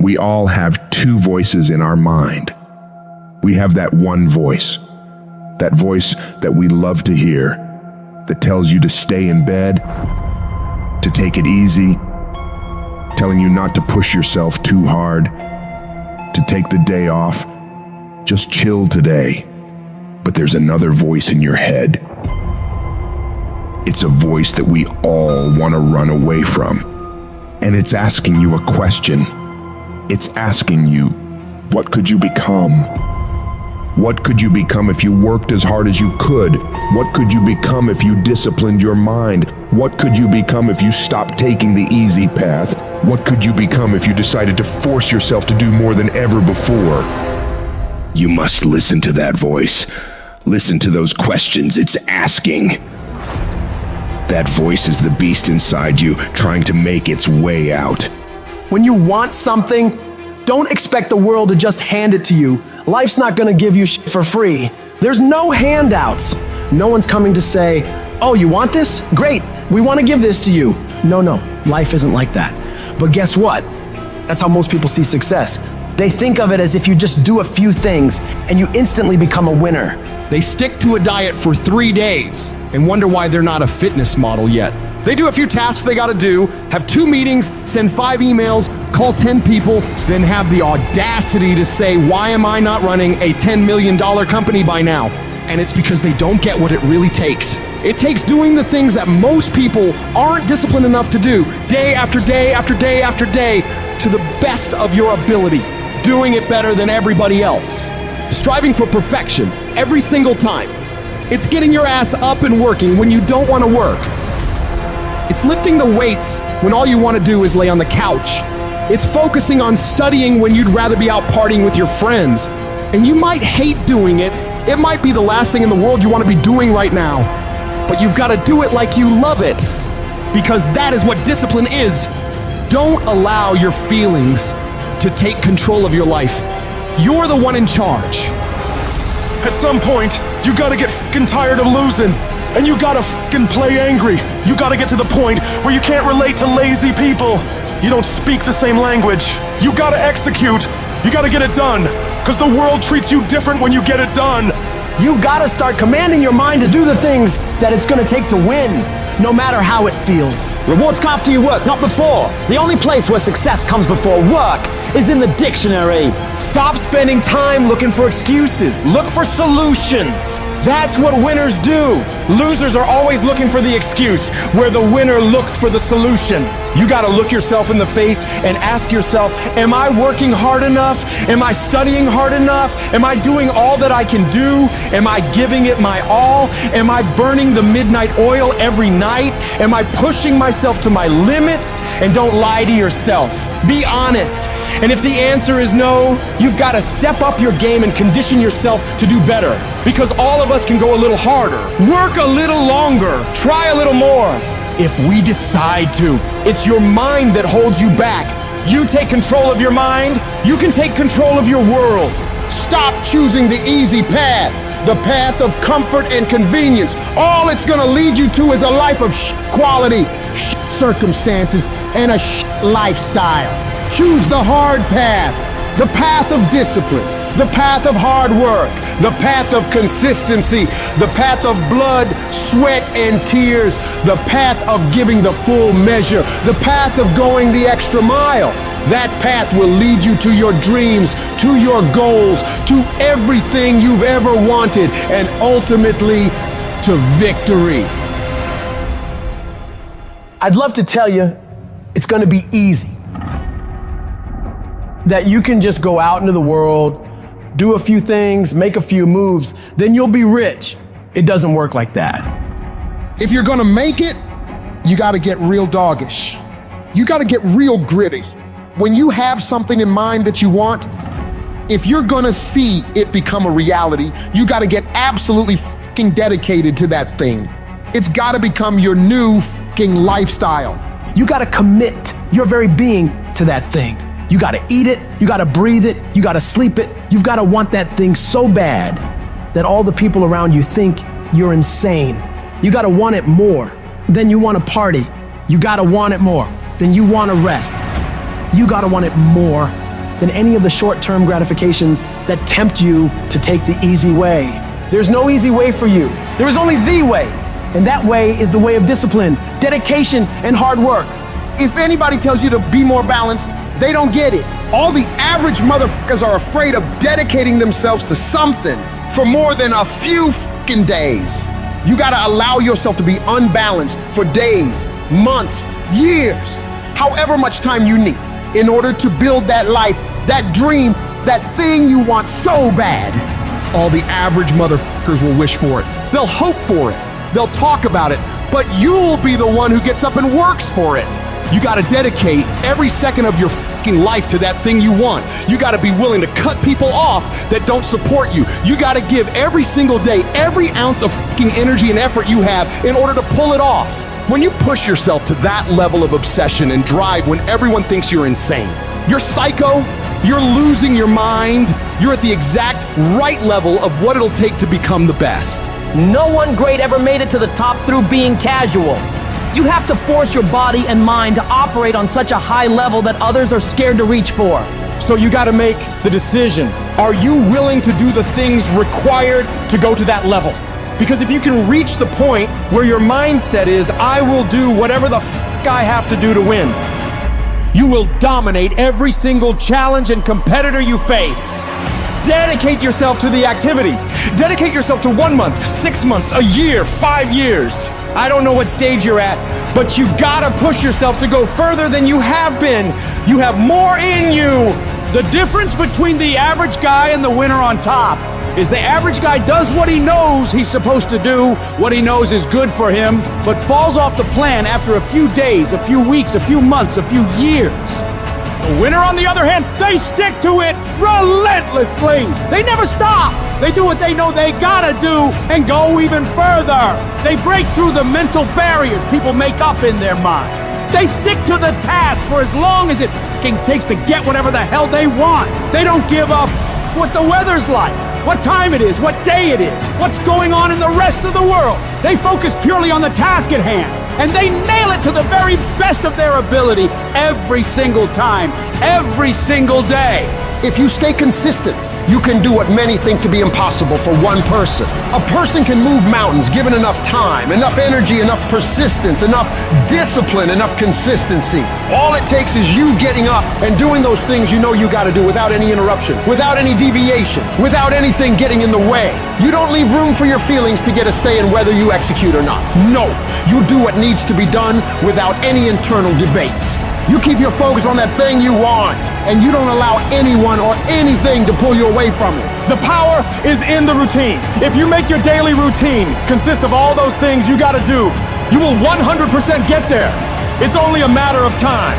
We all have two voices in our mind. We have that one voice, that voice that we love to hear, that tells you to stay in bed, to take it easy, telling you not to push yourself too hard, to take the day off, just chill today. But there's another voice in your head. It's a voice that we all want to run away from. And it's asking you a question. It's asking you, what could you become? What could you become if you worked as hard as you could? What could you become if you disciplined your mind? What could you become if you stopped taking the easy path? What could you become if you decided to force yourself to do more than ever before? You must listen to that voice. Listen to those questions it's asking. That voice is the beast inside you, trying to make its way out. When you want something, don't expect the world to just hand it to you. Life's not gonna give you shit for free. There's no handouts. No one's coming to say, oh, you want this? Great, we wanna give this to you. No, life isn't like that. But guess what? That's how most people see success. They think of it as if you just do a few things and you instantly become a winner. They stick to a diet for 3 days and wonder why they're not a fitness model yet. They do a few tasks they gotta do, have 2 meetings, send 5 emails, call 10 people, then have the audacity to say, why am I not running a $10 million company by now? And it's because they don't get what it really takes. It takes doing the things that most people aren't disciplined enough to do, day after day after day after day, to the best of your ability, doing it better than everybody else. Striving for perfection every single time. It's getting your ass up and working when you don't want to work. It's lifting the weights when all you want to do is lay on the couch. It's focusing on studying when you'd rather be out partying with your friends. And you might hate doing it. It might be the last thing in the world you want to be doing right now. But you've got to do it like you love it. Because that is what discipline is. Don't allow your feelings to take control of your life. You're the one in charge. At some point, you gotta get fucking tired of losing. And you gotta fucking play angry. You gotta get to the point where you can't relate to lazy people. You don't speak the same language. You gotta execute. You gotta get it done. Cause the world treats you different when you get it done. You gotta start commanding your mind to do the things that it's gonna take to win, no matter how it feels. Rewards come after you work, not before. The only place where success comes before work is in the dictionary. Stop spending time looking for excuses. Look for solutions. That's what winners do. Losers are always looking for the excuse, where the winner looks for the solution. You gotta look yourself in the face and ask yourself, am I working hard enough? Am I studying hard enough? Am I doing all that I can do? Am I giving it my all? Am I burning the midnight oil every night? Am I pushing myself to my limits? And don't lie to yourself. Be honest. And if the answer is no, you've got to step up your game and condition yourself to do better. Because all of us can go a little harder, work a little longer, try a little more. If we decide to, it's your mind that holds you back. You take control of your mind, you can take control of your world. Stop choosing the easy path, the path of comfort and convenience. All it's gonna lead you to is a life of quality, circumstances, and a lifestyle. Choose the hard path, the path of discipline, the path of hard work, the path of consistency, the path of blood, sweat, and tears, the path of giving the full measure, the path of going the extra mile. That path will lead you to your dreams, to your goals, to everything you've ever wanted, and ultimately to victory. I'd love to tell you it's gonna be easy. That you can just go out into the world, do a few things, make a few moves, then you'll be rich. It doesn't work like that. If you're gonna make it, you gotta get real doggish. You gotta get real gritty. When you have something in mind that you want, if you're gonna see it become a reality, you gotta get absolutely fucking dedicated to that thing. It's gotta become your new fucking lifestyle. You gotta commit your very being to that thing. You gotta eat it, you gotta breathe it, you gotta sleep it. You've gotta want that thing so bad that all the people around you think you're insane. You gotta want it more than you wanna party. You gotta want it more than you wanna rest. You gotta want it more than any of the short-term gratifications that tempt you to take the easy way. There's no easy way for you. There is only the way. And that way is the way of discipline, dedication, and hard work. If anybody tells you to be more balanced, they don't get it. All the average motherfuckers are afraid of dedicating themselves to something for more than a few fucking days. You gotta allow yourself to be unbalanced for days, months, years, however much time you need in order to build that life, that dream, that thing you want so bad. All the average motherfuckers will wish for it. They'll hope for it. They'll talk about it, but you'll be the one who gets up and works for it. You gotta dedicate every second of your fucking life to that thing you want. You gotta be willing to cut people off that don't support you. You gotta give every single day, every ounce of fucking energy and effort you have in order to pull it off. When you push yourself to that level of obsession and drive when everyone thinks you're insane, you're psycho, you're losing your mind, you're at the exact right level of what it'll take to become the best. No one great ever made it to the top through being casual. You have to force your body and mind to operate on such a high level that others are scared to reach for. So you gotta make the decision. Are you willing to do the things required to go to that level? Because if you can reach the point where your mindset is, I will do whatever the fuck I have to do to win, you will dominate every single challenge and competitor you face. Dedicate yourself to the activity. Dedicate yourself to 1 month, 6 months, a year, 5 years. I don't know what stage you're at, but you gotta push yourself to go further than you have been. You have more in you. The difference between the average guy and the winner on top is the average guy does what he knows he's supposed to do, what he knows is good for him, but falls off the plan after a few days, a few weeks, a few months, a few years. The winner, on the other hand, they stick to it relentlessly. They never stop. They do what they know they gotta do and go even further. They break through the mental barriers people make up in their minds. They stick to the task for as long as it fucking takes to get whatever the hell they want. They don't give up what the weather's like, what time it is, what day it is, what's going on in the rest of the world. They focus purely on the task at hand, and they nail it to the very best of their ability every single time, every single day. If you stay consistent, you can do what many think to be impossible for one person. A person can move mountains given enough time, enough energy, enough persistence, enough discipline, enough consistency. All it takes is you getting up and doing those things you know you gotta do without any interruption, without any deviation, without anything getting in the way. You don't leave room for your feelings to get a say in whether you execute or not. No, you do what needs to be done without any internal debates. You keep your focus on that thing you want, and you don't allow anyone or anything to pull you away from it. The power is in the routine. If you make your daily routine consist of all those things you gotta do, you will 100% get there. It's only a matter of time.